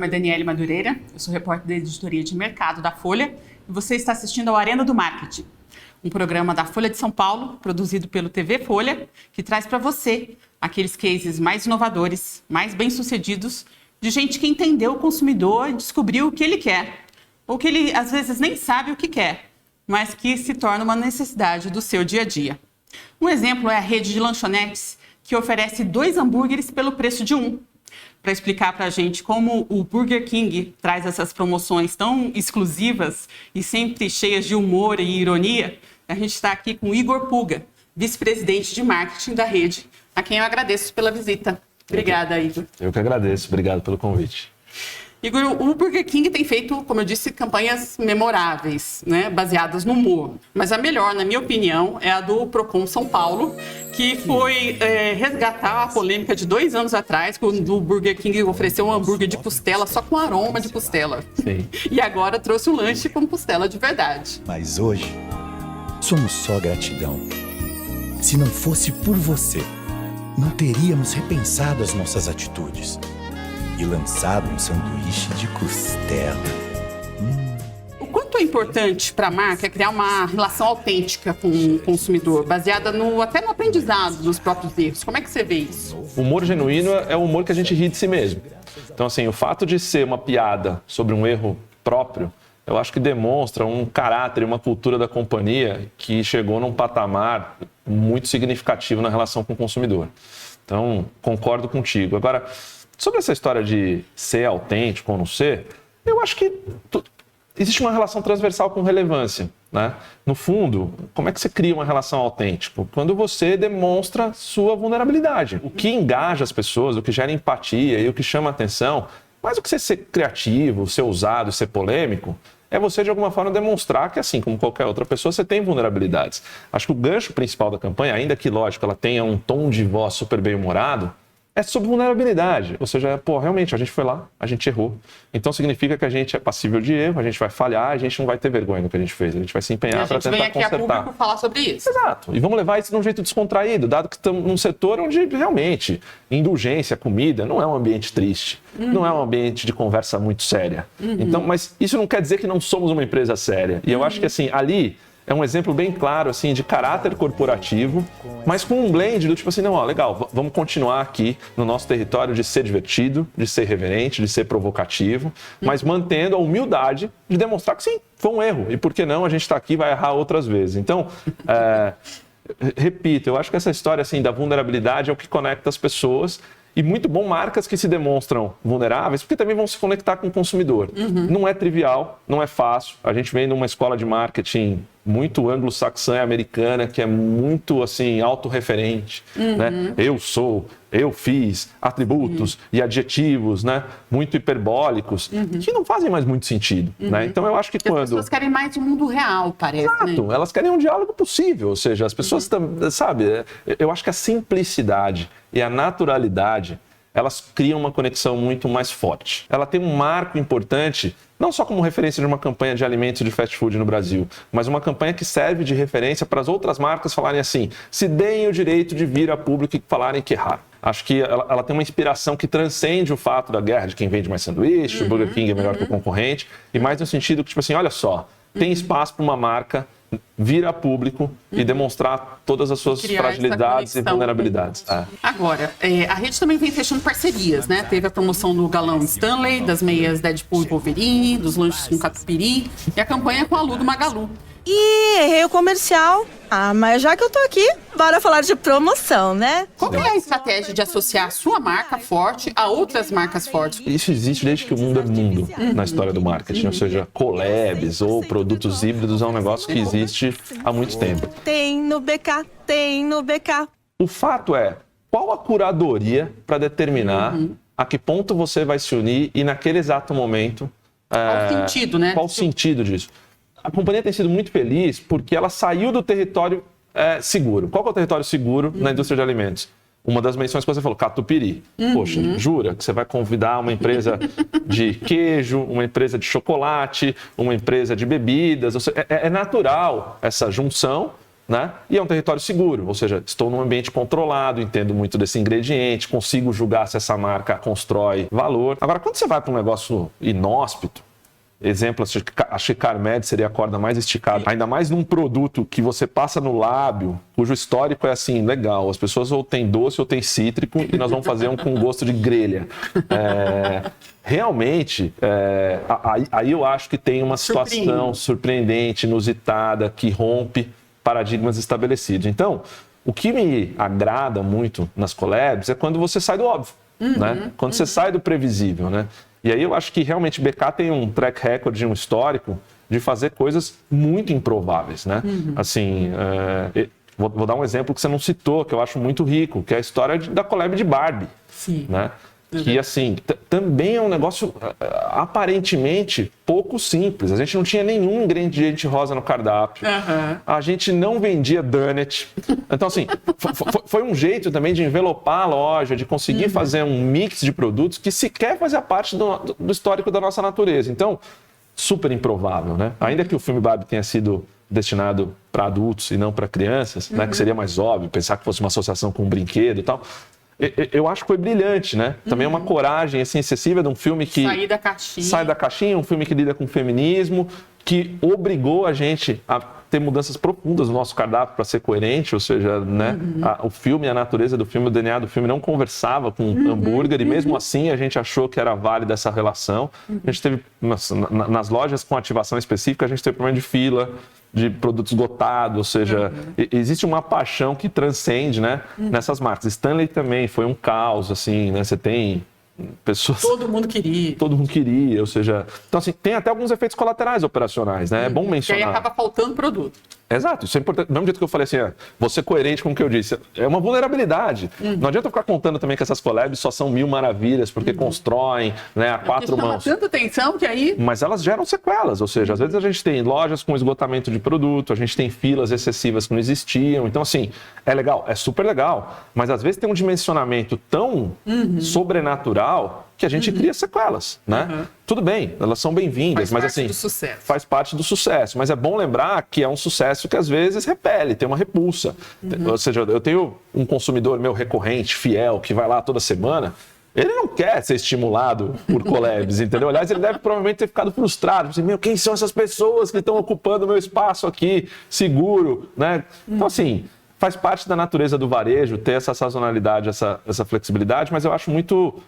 nome é Daniele Madureira, eu sou repórter da editoria de mercado da Folha e você está assistindo ao Arena do Marketing, um programa da Folha de São Paulo, produzido pelo TV Folha, que traz para você aqueles cases mais inovadores, mais bem-sucedidos, de gente que entendeu o consumidor e descobriu o que ele quer, ou que ele às vezes nem sabe o que quer, mas que se torna uma necessidade do seu dia a dia. Um exemplo é a rede de lanchonetes, que oferece 2 hambúrgueres pelo preço de 1. Para explicar para a gente como o Burger King traz essas promoções tão exclusivas e sempre cheias de humor e ironia, a gente está aqui com o Igor Puga, vice-presidente de marketing da rede, a quem eu agradeço pela visita. Obrigada, Igor. Eu que agradeço, obrigado pelo convite. Igor, o Burger King tem feito, como eu disse, campanhas memoráveis, né, baseadas no humor. Mas a melhor, na minha opinião, é a do Procon São Paulo, que foi resgatar a polêmica de 2 anos atrás, quando o Burger King ofereceu um hambúrguer de costela só com aroma de costela. Sim. E agora trouxe um lanche com costela de verdade. Mas hoje, somos só gratidão. Se não fosse por você, não teríamos repensado as nossas atitudes e lançado um sanduíche de costela. O quanto é importante para a marca criar uma relação autêntica com o consumidor, baseada até no aprendizado dos próprios erros? Como é que você vê isso? O humor genuíno é o humor que a gente ri de si mesmo. Então, assim, o fato de ser uma piada sobre um erro próprio, eu acho que demonstra um caráter e uma cultura da companhia que chegou num patamar muito significativo na relação com o consumidor. Então, concordo contigo. Agora, sobre essa história de ser autêntico ou não ser, eu acho que existe uma relação transversal com relevância, né? No fundo, como é que você cria uma relação autêntica? Quando você demonstra sua vulnerabilidade. O que engaja as pessoas, o que gera empatia e o que chama atenção, mais do que você ser criativo, ser ousado, ser polêmico, é você, de alguma forma, demonstrar que, assim como qualquer outra pessoa, você tem vulnerabilidades. Acho que o gancho principal da campanha, ainda que, lógico, ela tenha um tom de voz super bem-humorado, é sobre vulnerabilidade. Ou seja, realmente, a gente foi lá, a gente errou. Então, significa que a gente é passível de erro, a gente vai falhar, a gente não vai ter vergonha do que a gente fez. A gente vai se empenhar para tentar consertar. A gente vem aqui a público falar sobre isso. Exato. E vamos levar isso de um jeito descontraído, dado que estamos num setor onde, realmente, indulgência, comida, não é um ambiente triste. Não é um ambiente de conversa muito séria. Então, mas isso não quer dizer que não somos uma empresa séria. E eu acho que, assim, ali é um exemplo bem claro, assim, de caráter corporativo, mas com um blend do tipo assim, não, ó, legal, vamos continuar aqui no nosso território de ser divertido, de ser reverente, de ser provocativo, mas mantendo a humildade de demonstrar que sim, foi um erro. E por que não? A gente está aqui e vai errar outras vezes. Então, repito, eu acho que essa história, assim, da vulnerabilidade é o que conecta as pessoas. E muito bom marcas que se demonstram vulneráveis, porque também vão se conectar com o consumidor. Não é trivial, não é fácil. A gente vem de uma escola de marketing muito anglo-saxã e americana, que é muito, assim, autorreferente. Né? Eu fiz, atributos e adjetivos, né? Muito hiperbólicos, que não fazem mais muito sentido. Né? Então, eu acho que quando... As pessoas querem mais um mundo real, parece. Exato, né? Elas querem um diálogo possível, ou seja, as pessoas, sabe, eu acho que a simplicidade e a naturalidade, elas criam uma conexão muito mais forte. Ela tem um marco importante, não só como referência de uma campanha de alimentos de fast food no Brasil, mas uma campanha que serve de referência para as outras marcas falarem assim, se deem o direito de vir a público e falarem que erraram. Acho que ela tem uma inspiração que transcende o fato da guerra de quem vende mais sanduíche, o Burger King é melhor que o concorrente, e mais no sentido que, tipo assim, olha só, tem espaço para uma marca vir a público e demonstrar todas as suas fragilidades e vulnerabilidades. Agora, a rede também vem fechando parcerias, né? Teve a promoção do galão Stanley, das meias Deadpool e Wolverine, dos lanches com catupiry e a campanha com a Lu do Magalu. Ih, errei o comercial. Ah, mas já que eu tô aqui, bora falar de promoção, né? Qual é a estratégia de associar a sua marca forte a outras marcas fortes? Isso existe desde que o mundo é mundo na história do marketing, ou seja, collabs ou produtos híbridos é um negócio que existe há muito tempo. Tem no BK. O fato é, qual a curadoria para determinar a que ponto você vai se unir e naquele exato momento... Qual o sentido, né? Qual o sentido disso? A companhia tem sido muito feliz porque ela saiu do território seguro. Qual que é o território seguro na indústria de alimentos? Uma das menções que você falou, catupiry. Poxa, jura que você vai convidar uma empresa de queijo, uma empresa de chocolate, uma empresa de bebidas? É natural essa junção, né? E é um território seguro, ou seja, estou num ambiente controlado, entendo muito desse ingrediente, consigo julgar se essa marca constrói valor. Agora, quando você vai para um negócio inóspito, exemplo, acho que Carmed seria a corda mais esticada, ainda mais num produto que você passa no lábio, cujo histórico é assim, legal, as pessoas ou têm doce ou têm cítrico e nós vamos fazer um com gosto de grelha. Realmente, aí eu acho que tem uma situação surpreendente, inusitada, que rompe paradigmas estabelecidos. Então, o que me agrada muito nas collabs é quando você sai do óbvio, né? Quando você sai do previsível, né? E aí eu acho que realmente BK tem um track record, um histórico de fazer coisas muito improváveis, né? Assim, vou dar um exemplo que você não citou, que eu acho muito rico, que é a história da collab de Barbie. Sim. Né? Que, assim, também é um negócio aparentemente pouco simples. A gente não tinha nenhum ingrediente rosa no cardápio. A gente não vendia donut. Então, assim, foi um jeito também de envelopar a loja, de conseguir fazer um mix de produtos que sequer fazia parte do histórico da nossa natureza. Então, super improvável, né? Ainda que o filme Barbie tenha sido destinado para adultos e não para crianças, né? Que seria mais óbvio, pensar que fosse uma associação com um brinquedo e tal. Eu acho que foi brilhante, né? Também é uma coragem assim, excessiva de um filme que sai da caixinha, um filme que lida com o feminismo, que obrigou a gente a ter mudanças profundas no nosso cardápio para ser coerente, ou seja, né? O filme, a natureza do filme, o DNA do filme não conversava com hambúrguer e mesmo assim a gente achou que era válida essa relação. A gente teve, nas lojas com ativação específica, a gente teve problema de fila, de produtos esgotados, ou seja, existe uma paixão que transcende, né, nessas marcas. Stanley também foi um caos, assim, né, você tem pessoas... Todo mundo queria, ou seja... Então, assim, tem até alguns efeitos colaterais operacionais, né, é bom mencionar. E aí acaba faltando produto. Exato, isso é importante. Do mesmo jeito que eu falei assim, você coerente com o que eu disse, é uma vulnerabilidade. Não adianta ficar contando também que essas collabs só são 1000 maravilhas, porque constroem, né, a quatro mãos. Chama tanta atenção que aí... Mas elas geram sequelas, ou seja, às vezes a gente tem lojas com esgotamento de produto, a gente tem filas excessivas que não existiam. Então, assim, é legal, é super legal, mas às vezes tem um dimensionamento tão sobrenatural que a gente cria sequelas, né? Tudo bem, elas são bem-vindas, mas assim, faz parte do sucesso. Mas é bom lembrar que é um sucesso que às vezes repele, tem uma repulsa. Ou seja, eu tenho um consumidor meu recorrente, fiel, que vai lá toda semana, ele não quer ser estimulado por collabs, entendeu? Aliás, ele deve provavelmente ter ficado frustrado. Assim, quem são essas pessoas que estão ocupando o meu espaço aqui, seguro, né? Então, assim, faz parte da natureza do varejo ter essa sazonalidade, essa flexibilidade, mas eu acho muito...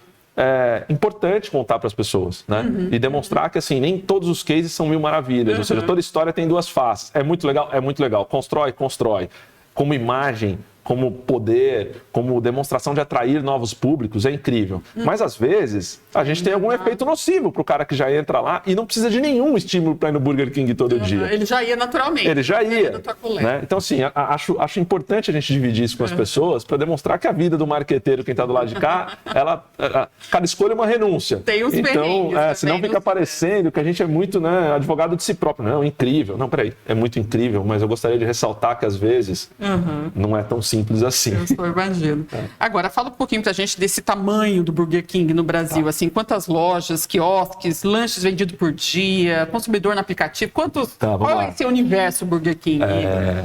importante contar para as pessoas, né? E demonstrar que, assim, nem todos os cases são 1000 maravilhas, ou seja, toda história tem duas faces. É muito legal, constrói. Como imagem, como poder, como demonstração de atrair novos públicos, é incrível. Mas, às vezes, a gente tem algum efeito nocivo para o cara que já entra lá e não precisa de nenhum estímulo para ir no Burger King todo dia. Ele já ia naturalmente. Ele já ia. Né? Então, assim, acho importante a gente dividir isso com as pessoas para demonstrar que a vida do marqueteiro, quem está do lado de cá, cada escolha é uma renúncia. Tem os então, senão fica parecendo que a gente é muito, né, advogado de si próprio. Não, incrível. Não, peraí, é muito incrível, mas eu gostaria de ressaltar que, às vezes, não é tão simples assim. Eu imagino. Agora, fala um pouquinho pra gente desse tamanho do Burger King no Brasil, assim, quantas lojas, quiosques, lanches vendidos por dia, consumidor no aplicativo, qual é esse universo Burger King?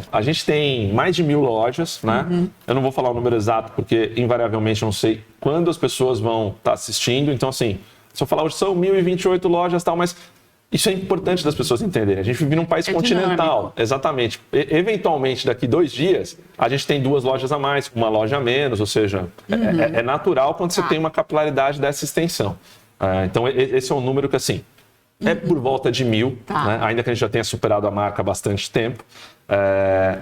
A gente tem mais de 1000 lojas, né? Eu não vou falar o número exato, porque invariavelmente eu não sei quando as pessoas vão estar assistindo, então assim, se eu falar hoje são 1028 lojas e tal, mas isso é importante das pessoas entenderem. A gente vive num país continental. Dinâmico. Exatamente. Eventualmente, daqui 2 dias, a gente tem 2 lojas a mais, uma loja a menos, ou seja, é natural quando você tem uma capilaridade dessa extensão. Então, esse é um número que, assim, é por volta de 1000, né? Ainda que a gente já tenha superado a marca há bastante tempo.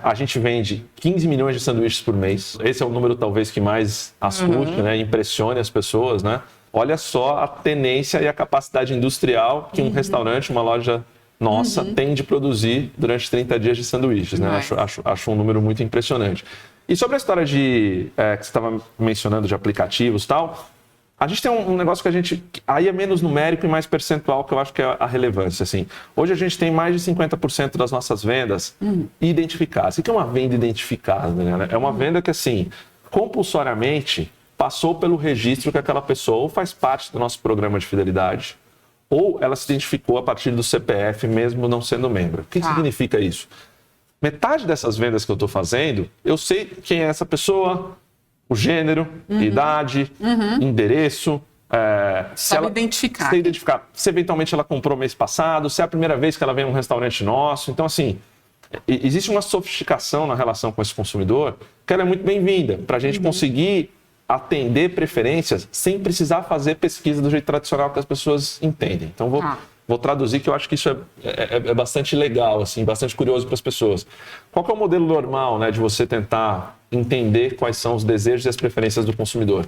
A gente vende 15 milhões de sanduíches por mês. Esse é o número, talvez, que mais assuste, né? Impressione as pessoas, né? Olha só a tendência e a capacidade industrial que um restaurante, uma loja nossa, tem de produzir durante 30 dias de sanduíches, né? Acho um número muito impressionante. E sobre a história que você estava mencionando de aplicativos e tal, a gente tem um negócio que a gente... Aí é menos numérico e mais percentual, que eu acho que é a relevância, assim. Hoje a gente tem mais de 50% das nossas vendas identificadas. O que é uma venda identificada, né? É uma venda que, assim, compulsoriamente passou pelo registro que aquela pessoa ou faz parte do nosso programa de fidelidade, ou ela se identificou a partir do CPF, mesmo não sendo membro. O que significa isso? metade dessas vendas que eu estou fazendo, eu sei quem é essa pessoa, o gênero, idade, endereço. Sabe identificar. Se identificar. Se eventualmente ela comprou mês passado, se é a primeira vez que ela vem a um restaurante nosso. Então, assim, existe uma sofisticação na relação com esse consumidor que ela é muito bem-vinda para a gente conseguir atender preferências sem precisar fazer pesquisa do jeito tradicional que as pessoas entendem. Então, vou traduzir, que eu acho que isso é bastante legal, assim, bastante curioso para as pessoas. Qual que é o modelo normal, né, de você tentar entender quais são os desejos e as preferências do consumidor?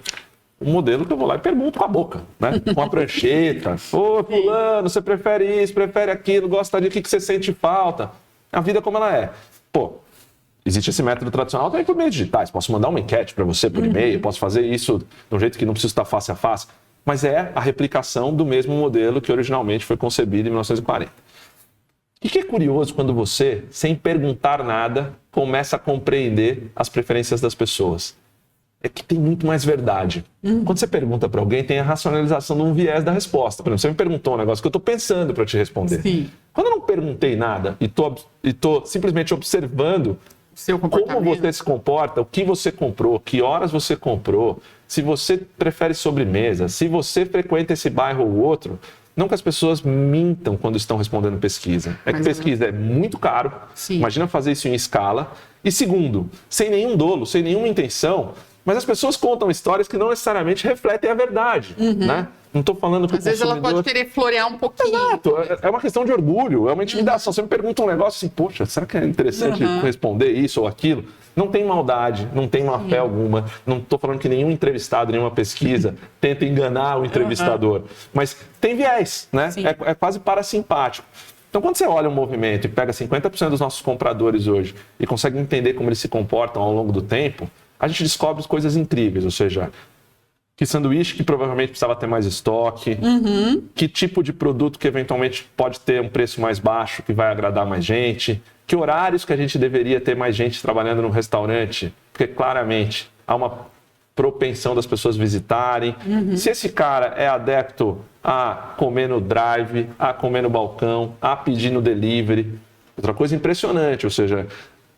Um modelo que eu vou lá e pergunto com a boca, né? Com a prancheta. Ô, fulano, você prefere isso, prefere aquilo, gosta de o que você sente falta? A vida como ela é. Pô, existe esse método tradicional também por meios digitais. Posso mandar uma enquete para você por e-mail, posso fazer isso de um jeito que não precisa estar face a face. Mas é a replicação do mesmo modelo que originalmente foi concebido em 1940. O que é curioso quando você, sem perguntar nada, começa a compreender as preferências das pessoas? É que tem muito mais verdade. Quando você pergunta para alguém, tem a racionalização de um viés da resposta. Por exemplo, você me perguntou um negócio que eu estou pensando para te responder. Sim. Quando eu não perguntei nada e estou simplesmente observando seu comportamento, como você se comporta, o que você comprou, que horas você comprou, se você prefere sobremesa, se você frequenta esse bairro ou outro. Não que as pessoas mintam quando estão respondendo pesquisa. É que pesquisa é muito caro. Sim. Imagina fazer isso em escala. E segundo, sem nenhum dolo, sem nenhuma intenção, mas as pessoas contam histórias que não necessariamente refletem a verdade, né? Não estou falando que às vezes ela pode querer florear um pouquinho. Exato, é uma questão de orgulho, é uma intimidação. Você me pergunta um negócio assim, poxa, será que é interessante responder isso ou aquilo? Não tem maldade, não tem má fé alguma. Não estou falando que nenhum entrevistado, nenhuma pesquisa tenta enganar o entrevistador. Mas tem viés, né? É quase parasimpático. Então, quando você olha um movimento e pega 50% dos nossos compradores hoje e consegue entender como eles se comportam ao longo do tempo, a gente descobre coisas incríveis, ou seja, que sanduíche que provavelmente precisava ter mais estoque, que tipo de produto que eventualmente pode ter um preço mais baixo, que vai agradar mais gente, que horários que a gente deveria ter mais gente trabalhando no restaurante, porque claramente há uma propensão das pessoas visitarem. Se esse cara é adepto a comer no drive, a comer no balcão, a pedir no delivery, outra coisa impressionante, ou seja,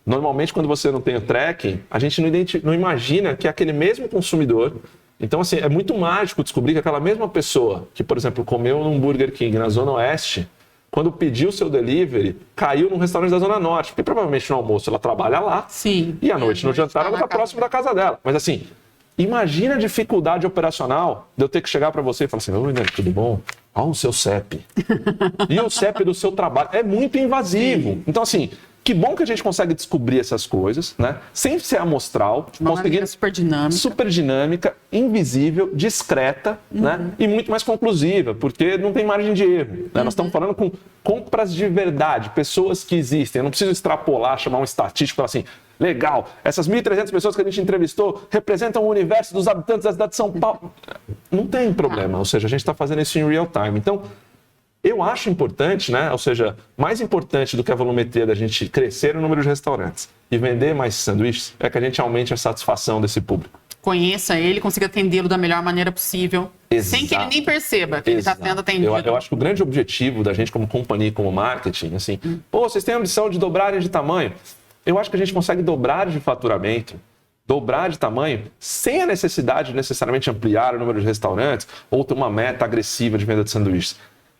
normalmente, quando você não tem o tracking, a gente não imagina que é aquele mesmo consumidor. Então, assim, é muito mágico descobrir que aquela mesma pessoa que, por exemplo, comeu num Burger King na Zona Oeste, quando pediu o seu delivery, caiu num restaurante da Zona Norte. Porque provavelmente no almoço ela trabalha lá. Sim. E à noite, no jantar, ela está próximo da casa dela. Mas assim, imagina a dificuldade operacional de eu ter que chegar para você e falar assim, oi, Nery, tudo bom? Olha o seu CEP. E o CEP do seu trabalho. É muito invasivo. Sim. Então, assim, que bom que a gente consegue descobrir essas coisas, né? Sem ser amostral. Uma maneira super dinâmica. Super dinâmica, invisível, discreta, né? E muito mais conclusiva, porque não tem margem de erro. Né? Nós estamos falando com compras de verdade, pessoas que existem. Eu não preciso extrapolar, chamar um estatístico e falar assim, legal, essas 1.300 pessoas que a gente entrevistou representam o universo dos habitantes da cidade de São Paulo. Não tem problema, ou seja, a gente está fazendo isso em real time. Então, eu acho importante, né? Ou seja, mais importante do que a volumetria da gente crescer o número de restaurantes e vender mais sanduíches é que a gente aumente a satisfação desse público. Conheça ele, consiga atendê-lo da melhor maneira possível, sem que ele nem perceba que ele está sendo atendido. Eu acho que o grande objetivo da gente como companhia, como marketing, assim, vocês têm a ambição de dobrarem de tamanho. Eu acho que a gente consegue dobrar de faturamento, dobrar de tamanho, sem a necessidade de necessariamente ampliar o número de restaurantes ou ter uma meta agressiva de venda de sanduíches.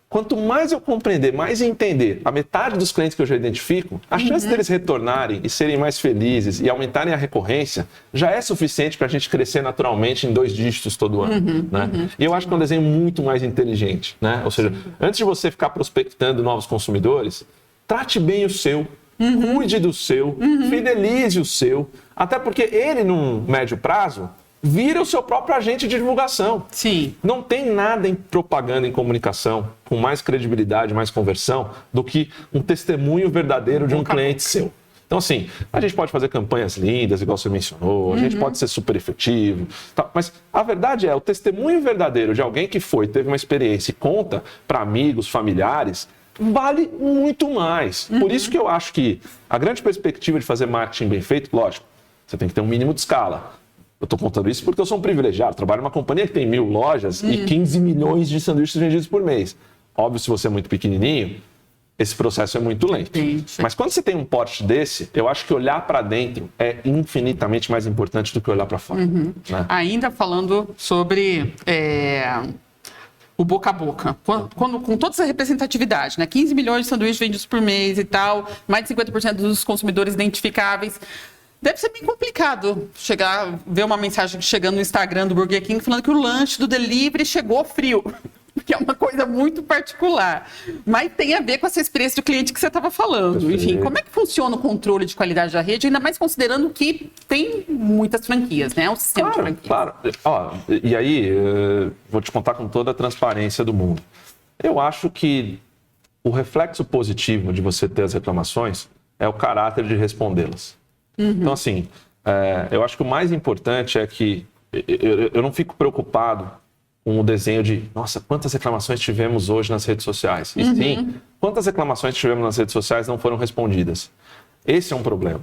Quanto mais eu compreender, mais entender a metade dos clientes que eu já identifico, a chance deles retornarem e serem mais felizes e aumentarem a recorrência já é suficiente para a gente crescer naturalmente em 2 dígitos todo ano. Né? E eu acho que é um desenho muito mais inteligente. Né? Ou seja, antes de você ficar prospectando novos consumidores, trate bem o seu, cuide do seu, fidelize o seu, até porque ele, num médio prazo, vira o seu próprio agente de divulgação. Sim. Não tem nada em propaganda, em comunicação, com mais credibilidade, mais conversão, do que um testemunho verdadeiro de um cliente seu. Então, assim, a gente pode fazer campanhas lindas, igual você mencionou, a gente pode ser super efetivo, tá? Mas a verdade é, o testemunho verdadeiro de alguém que teve uma experiência e conta para amigos, familiares, vale muito mais. Por isso que eu acho que a grande perspectiva de fazer marketing bem feito, lógico, você tem que ter um mínimo de escala. Eu estou contando isso porque eu sou um privilegiado. Trabalho numa companhia que tem 1.000 lojas e 15 milhões de sanduíches vendidos por mês. Óbvio, se você é muito pequenininho, esse processo é muito lento. Mas quando você tem um porte desse, eu acho que olhar para dentro é infinitamente mais importante do que olhar para fora. Né? Ainda falando sobre o boca a boca, com toda essa representatividade, né? 15 milhões de sanduíches vendidos por mês e tal, mais de 50% dos consumidores identificáveis. Deve ser bem complicado ver uma mensagem chegando no Instagram do Burger King falando que o lanche do delivery chegou frio. Que é uma coisa muito particular, mas tem a ver com essa experiência do cliente que você estava falando. Perfeito. Enfim, como é que funciona o controle de qualidade da rede, ainda mais considerando que tem muitas franquias, né? É um sistema de franquias. Claro. E aí, vou te contar com toda a transparência do mundo. Eu acho que o reflexo positivo de você ter as reclamações é o caráter de respondê-las. Então, assim, eu acho que o mais importante é que eu não fico preocupado com o desenho de, nossa, quantas reclamações tivemos hoje nas redes sociais. E sim, quantas reclamações tivemos nas redes sociais não foram respondidas. Esse é um problema.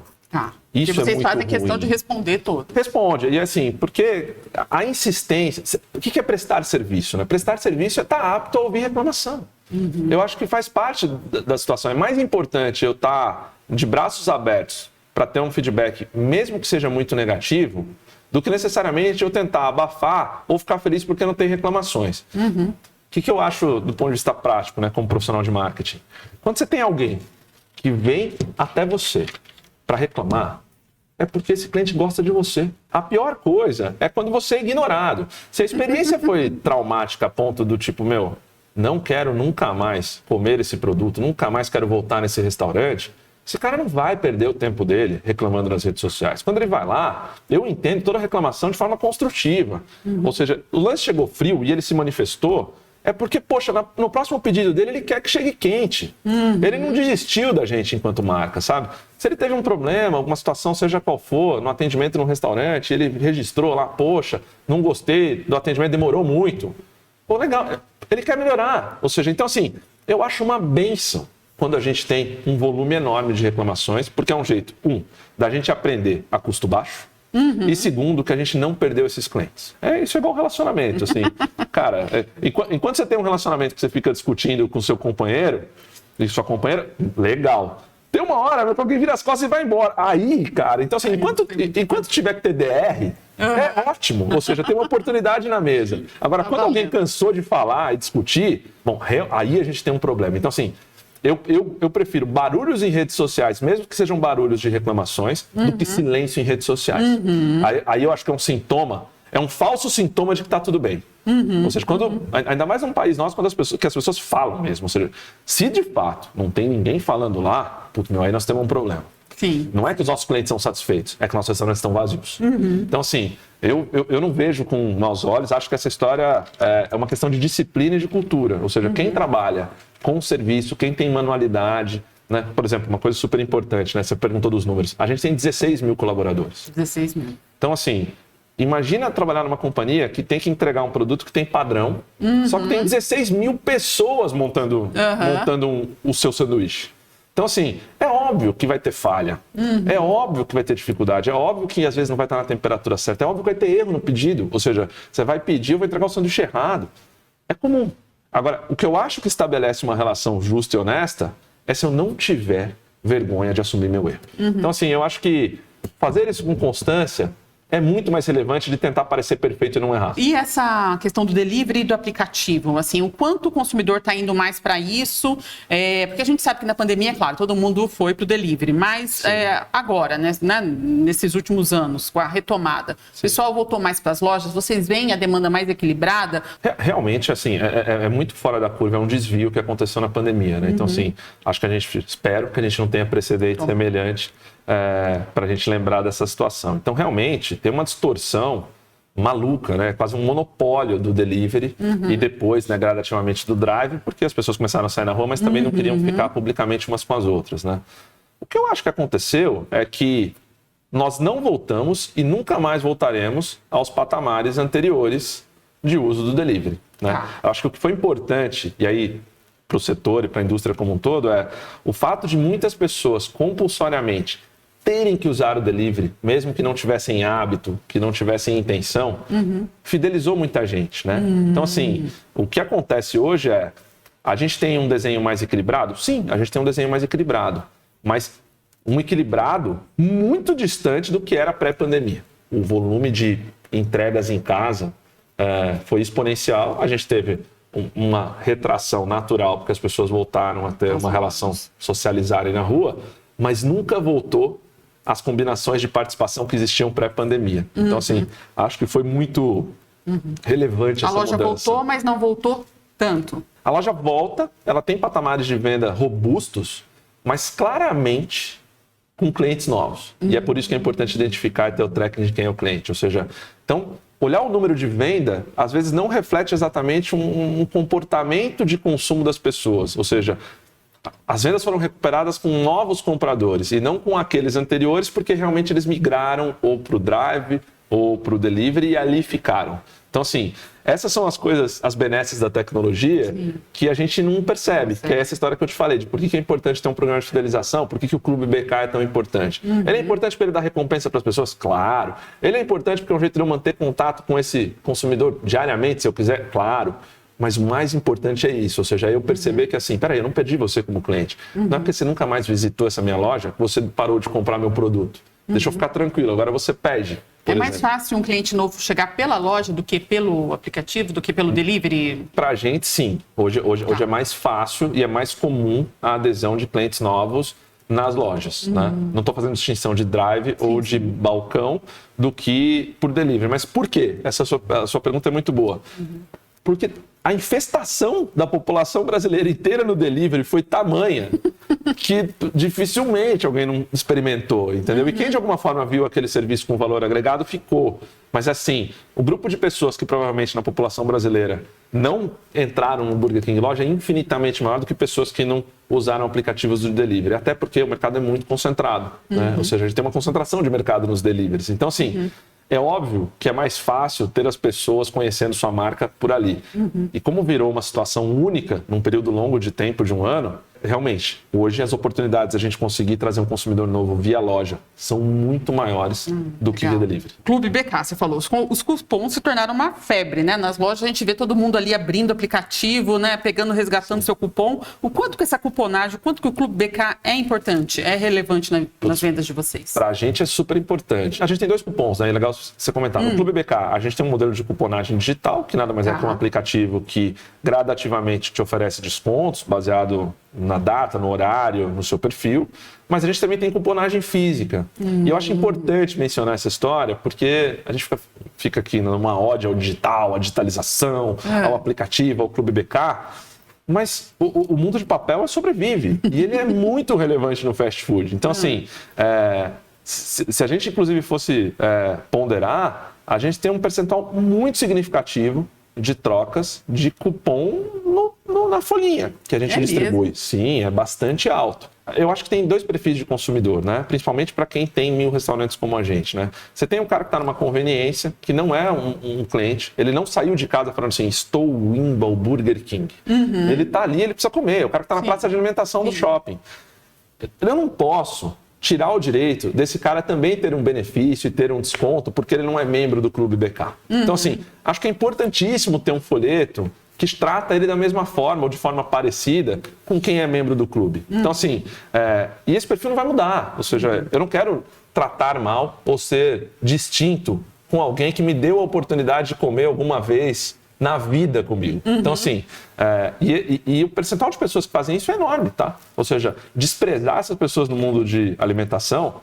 Isso porque vocês é fazem muito questão ruim. de responder todo. Responde. E assim, porque a insistência... O que é prestar serviço? Né? Prestar serviço é estar apto a ouvir reclamação. Eu acho que faz parte da situação. É mais importante eu estar de braços abertos para ter um feedback, mesmo que seja muito negativo, do que necessariamente eu tentar abafar ou ficar feliz porque não tem reclamações. O que eu acho do ponto de vista prático, né, como profissional de marketing? Quando você tem alguém que vem até você para reclamar, é porque esse cliente gosta de você. A pior coisa é quando você é ignorado. Se a experiência foi traumática a ponto do tipo, não quero nunca mais comer esse produto, nunca mais quero voltar nesse restaurante, esse cara não vai perder o tempo dele reclamando nas redes sociais. Quando ele vai lá, eu entendo toda a reclamação de forma construtiva. Ou seja, o lance chegou frio e ele se manifestou, é porque, poxa, no próximo pedido dele, ele quer que chegue quente. Ele não desistiu da gente enquanto marca, sabe? Se ele teve um problema, alguma situação, seja qual for, no atendimento num restaurante, ele registrou lá, poxa, não gostei do atendimento, demorou muito. Pô, legal, ele quer melhorar. Ou seja, então assim, eu acho uma bênção quando a gente tem um volume enorme de reclamações, porque é um jeito, da gente aprender a custo baixo, e segundo, que a gente não perdeu esses clientes. Isso é igual relacionamento, assim. Cara, enquanto você tem um relacionamento que você fica discutindo com seu companheiro e sua companheira, legal. Tem uma hora que alguém vira as costas e vai embora. Aí, cara, então assim, enquanto tiver que ter DR, é ótimo. Ou seja, tem uma oportunidade na mesa. Agora, quando alguém cansou de falar e discutir, aí a gente tem um problema. Então assim, eu prefiro barulhos em redes sociais, mesmo que sejam barulhos de reclamações, do que silêncio em redes sociais. Aí eu acho que é um sintoma, é um falso sintoma de que está tudo bem. Ou seja, ainda mais num país nosso, quando as pessoas falam mesmo. Ou seja, se de fato não tem ninguém falando lá, aí nós temos um problema. Sim. Não é que os nossos clientes são satisfeitos, é que nossos restaurantes estão vazios. Então, assim, eu não vejo com maus olhos, acho que essa história é uma questão de disciplina e de cultura. Ou seja, quem trabalha com serviço, quem tem manualidade, né? Por exemplo, uma coisa super importante, né? Você perguntou dos números. A gente tem 16 mil colaboradores. 16 mil. Então, assim, imagina trabalhar numa companhia que tem que entregar um produto que tem padrão, só que tem 16 mil pessoas montando o seu sanduíche. Então, assim, é óbvio que vai ter falha, é óbvio que vai ter dificuldade, é óbvio que às vezes não vai estar na temperatura certa, é óbvio que vai ter erro no pedido. Ou seja, você vai pedir, eu vou entregar o sanduíche errado. É comum. Agora, o que eu acho que estabelece uma relação justa e honesta é se eu não tiver vergonha de assumir meu erro. Então, assim, eu acho que fazer isso com constância é muito mais relevante de tentar parecer perfeito e não errar. E essa questão do delivery e do aplicativo, assim, o quanto o consumidor está indo mais para isso? Porque a gente sabe que na pandemia, claro, todo mundo foi para o delivery, mas agora, né, nesses últimos anos, com a retomada, o pessoal voltou mais para as lojas, vocês veem a demanda mais equilibrada? Realmente, assim, é muito fora da curva, é um desvio que aconteceu na pandemia, né? Então, assim, acho que espero que a gente não tenha precedente semelhante para a gente lembrar dessa situação. Então, realmente, tem uma distorção maluca, né? Quase um monopólio do delivery e depois, né, gradativamente do drive, porque as pessoas começaram a sair na rua, mas também não queriam ficar publicamente umas com as outras, né? O que eu acho que aconteceu é que nós não voltamos e nunca mais voltaremos aos patamares anteriores de uso do delivery, né? Eu acho que o que foi importante, e aí para o setor e para a indústria como um todo, é o fato de muitas pessoas compulsoriamente terem que usar o delivery, mesmo que não tivessem hábito, que não tivessem intenção, fidelizou muita gente, né? Então, assim, o que acontece hoje é A gente tem um desenho mais equilibrado? Sim, a gente tem um desenho mais equilibrado, mas um equilibrado muito distante do que era pré-pandemia. O volume de entregas em casa foi exponencial. A gente teve uma retração natural, porque as pessoas voltaram a ter uma relação socializarem na rua, mas nunca voltou às combinações de participação que existiam pré-pandemia. Então, assim, acho que foi muito relevante essa mudança. A loja voltou, mas não voltou tanto. A loja volta, ela tem patamares de venda robustos, mas claramente com clientes novos. E é por isso que é importante identificar e ter o tracking de quem é o cliente. Ou seja, então, olhar o número de venda, às vezes não reflete exatamente um comportamento de consumo das pessoas. Ou seja, as vendas foram recuperadas com novos compradores e não com aqueles anteriores, porque realmente eles migraram ou para o drive ou para o delivery e ali ficaram. Então, assim, essas são as coisas, as benesses da tecnologia que a gente não percebe, que é essa história que eu te falei, de por que é importante ter um programa de fidelização, por que o Clube BK é tão importante. Ele é importante para ele dar recompensa para as pessoas? Claro. Ele é importante porque é um jeito de eu manter contato com esse consumidor diariamente, se eu quiser? Claro. Mas o mais importante é isso, ou seja, eu perceber que assim, peraí, eu não perdi você como cliente. Não é porque você nunca mais visitou essa minha loja que você parou de comprar meu produto. Deixa eu ficar tranquilo, agora você pede. É mais fácil um cliente novo chegar pela loja do que pelo aplicativo, do que pelo delivery? Para a gente, sim. Hoje é mais fácil e é mais comum a adesão de clientes novos nas lojas. Né? Não estou fazendo distinção de drive ou de balcão do que por delivery. Mas por quê? A sua pergunta é muito boa. Porque a infestação da população brasileira inteira no delivery foi tamanha que dificilmente alguém não experimentou, entendeu? E quem de alguma forma viu aquele serviço com valor agregado ficou. Mas assim, o grupo de pessoas que provavelmente na população brasileira não entraram no Burger King loja é infinitamente maior do que pessoas que não usaram aplicativos de delivery. Até porque o mercado é muito concentrado, né? Ou seja, a gente tem uma concentração de mercado nos deliveries. Então assim, é óbvio que é mais fácil ter as pessoas conhecendo sua marca por ali. E como virou uma situação única num período longo de tempo, de um ano, realmente, hoje as oportunidades de a gente conseguir trazer um consumidor novo via loja são muito maiores do que via delivery. Clube BK, você falou, os cupons se tornaram uma febre, né? Nas lojas a gente vê todo mundo ali abrindo o aplicativo, né? Pegando, resgatando seu cupom. O quanto que essa cuponagem, o quanto que o Clube BK é importante, é relevante nas vendas de vocês? Para a gente é super importante. A gente tem 2 cupons, né? É legal você comentar. No Clube BK, a gente tem um modelo de cuponagem digital, que nada mais é que um aplicativo que gradativamente te oferece descontos, baseado na data, no horário, no seu perfil, mas a gente também tem cuponagem física. E eu acho importante mencionar essa história, porque a gente fica aqui numa ode ao digital, à digitalização, ao aplicativo, ao Clube BK, mas o mundo de papel sobrevive, e ele é muito relevante no fast food. Então, assim, se a gente, inclusive, fosse ponderar, a gente tem um percentual muito significativo de trocas de cupom na folhinha que a gente distribui. Mesmo? Sim, é bastante alto. Eu acho que tem 2 perfis de consumidor, né? Principalmente para quem tem 1000 restaurantes como a gente, né? Você tem um cara que está numa conveniência, que não é um cliente, ele não saiu de casa falando assim, estou indo ao Burger King. Ele está ali, ele precisa comer. O cara que está na praça de alimentação do shopping. Eu não posso tirar o direito desse cara também ter um benefício e ter um desconto, porque ele não é membro do Clube BK. Então, assim, acho que é importantíssimo ter um folheto que trata ele da mesma forma ou de forma parecida com quem é membro do clube. Então, assim, e esse perfil não vai mudar. Ou seja, eu não quero tratar mal ou ser distinto com alguém que me deu a oportunidade de comer alguma vez na vida comigo. Então, assim, e o percentual de pessoas que fazem isso é enorme, tá? Ou seja, desprezar essas pessoas no mundo de alimentação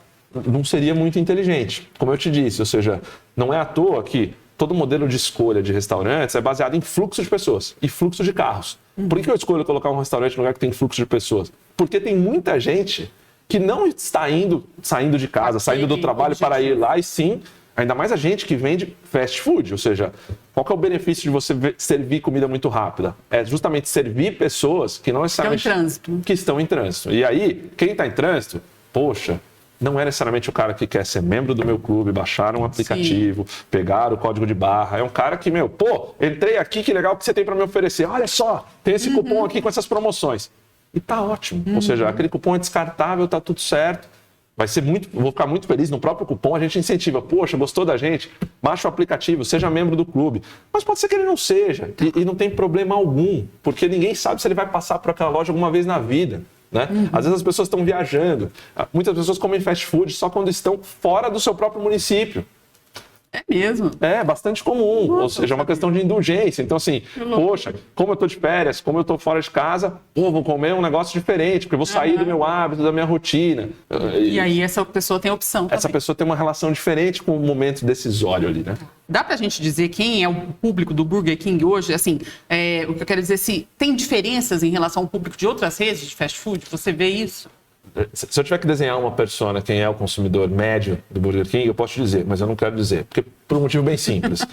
não seria muito inteligente. Como eu te disse, ou seja, não é à toa que todo modelo de escolha de restaurantes é baseado em fluxo de pessoas e fluxo de carros. Por que eu escolho colocar um restaurante no lugar que tem fluxo de pessoas? Porque tem muita gente que não está saindo de casa, saindo do trabalho para ir lá, e sim, ainda mais a gente que vende fast food. Ou seja, qual que é o benefício de você servir comida muito rápida? É justamente servir pessoas que não necessariamente estão em trânsito. E aí, quem está em trânsito, poxa, não é necessariamente o cara que quer ser membro do meu clube, baixar um aplicativo, pegar o código de barra. É um cara que, entrei aqui, que legal que você tem para me oferecer. Olha só, tem esse cupom aqui com essas promoções. E tá ótimo. Ou seja, aquele cupom é descartável, tá tudo certo. Vou ficar muito feliz. No próprio cupom a gente incentiva. Poxa, gostou da gente? Baixa o aplicativo, seja membro do clube. Mas pode ser que ele não seja. E não tem problema algum. Porque ninguém sabe se ele vai passar por aquela loja alguma vez na vida. Né? Às vezes as pessoas estão viajando. Muitas pessoas comem fast food só quando estão fora do seu próprio município. É mesmo? É bastante comum, ou seja, é uma questão de indulgência. Então, assim, poxa, como eu tô de férias, como eu tô fora de casa, vou comer um negócio diferente, porque eu vou sair do meu hábito, da minha rotina. E aí essa pessoa tem opção também. Essa pessoa tem uma relação diferente com o momento decisório ali, né? Dá pra gente dizer quem é o público do Burger King hoje? Assim, o que eu quero dizer, se tem diferenças em relação ao público de outras redes de fast food? Você vê isso? Se eu tiver que desenhar uma persona, quem é o consumidor médio do Burger King, eu posso te dizer, mas eu não quero dizer, porque por um motivo bem simples.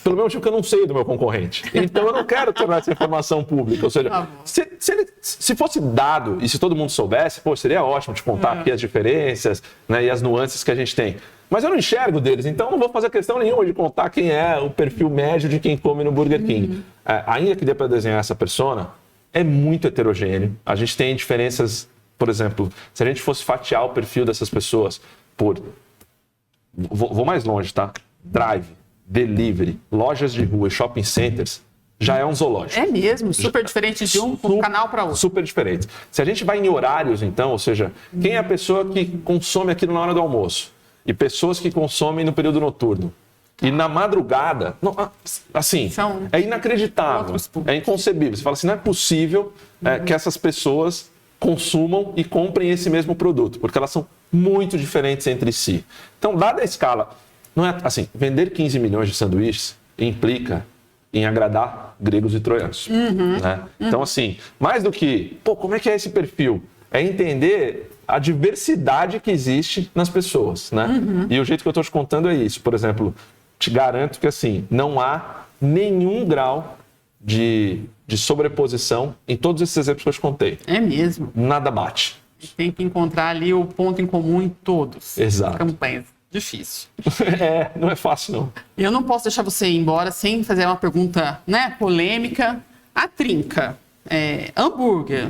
Pelo mesmo motivo que eu não sei do meu concorrente. Então eu não quero tornar essa informação pública. Ou seja, se fosse dado e se todo mundo soubesse, seria ótimo te contar aqui as diferenças, né, e as nuances que a gente tem. Mas eu não enxergo deles, então eu não vou fazer questão nenhuma de contar quem é o perfil médio de quem come no Burger King. Ainda que dê para desenhar essa persona, é muito heterogêneo. A gente tem diferenças. Por exemplo, se a gente fosse fatiar o perfil dessas pessoas por... Vou mais longe, tá? Drive, delivery, lojas de rua e shopping centers, já é um zoológico. É mesmo? Super diferente de um canal para outro. Super diferente. Se a gente vai em horários, então, ou seja, quem é a pessoa que consome aquilo na hora do almoço? E pessoas que consomem no período noturno. E na madrugada, assim, é inacreditável, é inconcebível. Você fala assim, não é possível que essas pessoas consumam e comprem esse mesmo produto, porque elas são muito diferentes entre si. Então, dada a escala, não é assim, vender 15 milhões de sanduíches implica em agradar gregos e troianos. Né? Então, assim, mais do que, como é que é esse perfil? É entender a diversidade que existe nas pessoas, né? E o jeito que eu estou te contando é isso. Por exemplo, te garanto que, assim, não há nenhum grau de sobreposição em todos esses exemplos que eu te contei. É mesmo? Nada bate. Tem que encontrar ali o ponto em comum em todos. Exato. Campanhas. Difícil. Não é fácil, não. Eu não posso deixar você ir embora sem fazer uma pergunta, né, polêmica. A trinca, hambúrguer,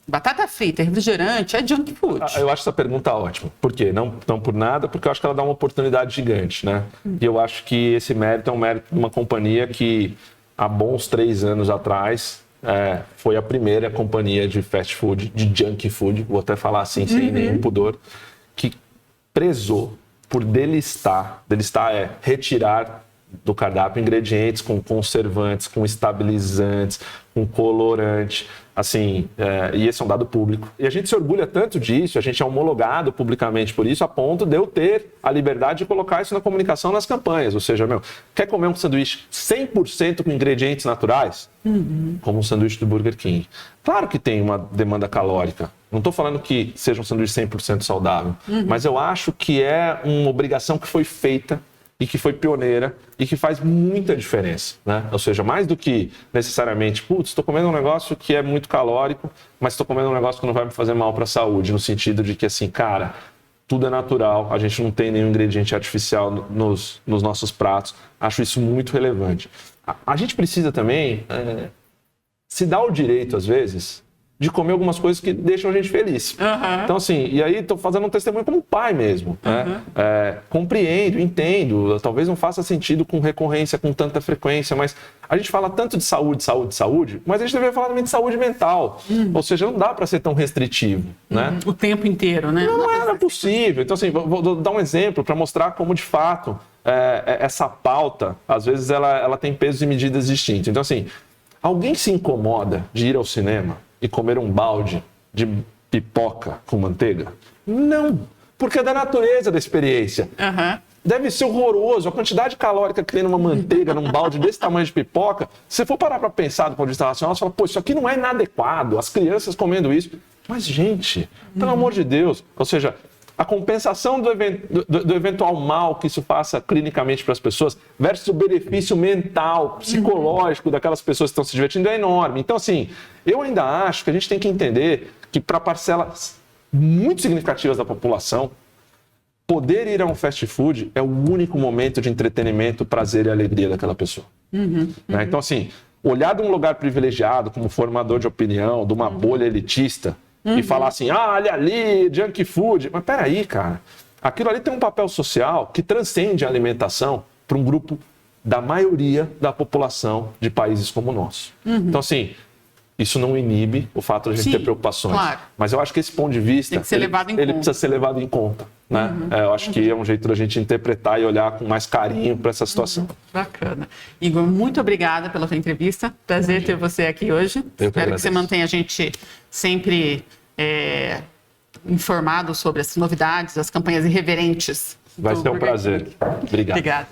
batata frita, refrigerante, é junk food? Eu acho essa pergunta ótima. Por quê? Não por nada, porque eu acho que ela dá uma oportunidade gigante, né? E eu acho que esse mérito é um mérito de uma companhia que há bons 3 anos atrás, foi a primeira companhia de fast food, de junk food, vou até falar assim, sem nenhum pudor, que prezou por delistar é retirar do cardápio ingredientes com conservantes, com estabilizantes, com colorante, assim, e esse é um dado público. E a gente se orgulha tanto disso, a gente é homologado publicamente por isso, a ponto de eu ter a liberdade de colocar isso na comunicação, nas campanhas. Ou seja, quer comer um sanduíche 100% com ingredientes naturais? Como um sanduíche do Burger King. Claro que tem uma demanda calórica. Não estou falando que seja um sanduíche 100% saudável, mas eu acho que é uma obrigação que foi feita e que foi pioneira e que faz muita diferença, né? Ou seja, mais do que necessariamente, estou comendo um negócio que é muito calórico, mas estou comendo um negócio que não vai me fazer mal para a saúde, no sentido de que, assim, cara, tudo é natural, a gente não tem nenhum ingrediente artificial nos nossos pratos. Acho isso muito relevante. A gente precisa também se dar o direito, às vezes, de comer algumas coisas que deixam a gente feliz. Então, assim, e aí estou fazendo um testemunho como pai mesmo. Né? Compreendo, entendo, talvez não faça sentido com recorrência, com tanta frequência, mas a gente fala tanto de saúde, mas a gente deveria falar também de saúde mental. Ou seja, não dá para ser tão restritivo. Né? O tempo inteiro, né? Não era possível. Então, assim, vou dar um exemplo para mostrar como, de fato, essa pauta, às vezes, ela tem pesos e medidas distintos. Então, assim, alguém se incomoda de ir ao cinema e comer um balde de pipoca com manteiga? Não, porque é da natureza da experiência. Deve ser horroroso. A quantidade calórica que tem numa manteiga, num balde desse tamanho de pipoca, se você for parar para pensar do ponto de vista racional, você fala, isso aqui não é inadequado, as crianças comendo isso. Mas, gente, pelo amor de Deus, ou seja, a compensação do eventual mal que isso faça clinicamente para as pessoas versus o benefício mental, psicológico daquelas pessoas que estão se divertindo é enorme. Então, assim, eu ainda acho que a gente tem que entender que para parcelas muito significativas da população, poder ir a um fast food é o único momento de entretenimento, prazer e alegria daquela pessoa. Né? Então, assim, olhar de um lugar privilegiado como formador de opinião, de uma bolha elitista, e falar assim, olha ali, junk food. Mas peraí, cara. Aquilo ali tem um papel social que transcende a alimentação para um grupo da maioria da população de países como o nosso. Então, assim, isso não inibe o fato de a gente ter preocupações. Claro. Mas eu acho que esse ponto de vista, tem que ser levado em conta. precisa ser levado em conta. Né? Eu acho que é um jeito da gente interpretar e olhar com mais carinho para essa situação. Bacana. Igor, muito obrigada pela sua entrevista. Prazer ter você aqui hoje. Espero que você mantenha a gente sempre informado sobre as novidades, as campanhas irreverentes. Vai ser um prazer. Obrigado. Obrigada.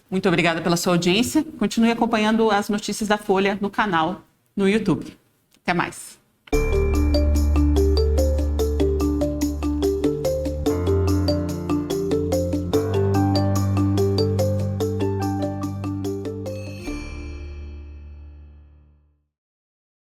Muito obrigada pela sua audiência. Continue acompanhando as notícias da Folha no canal no YouTube. Até mais.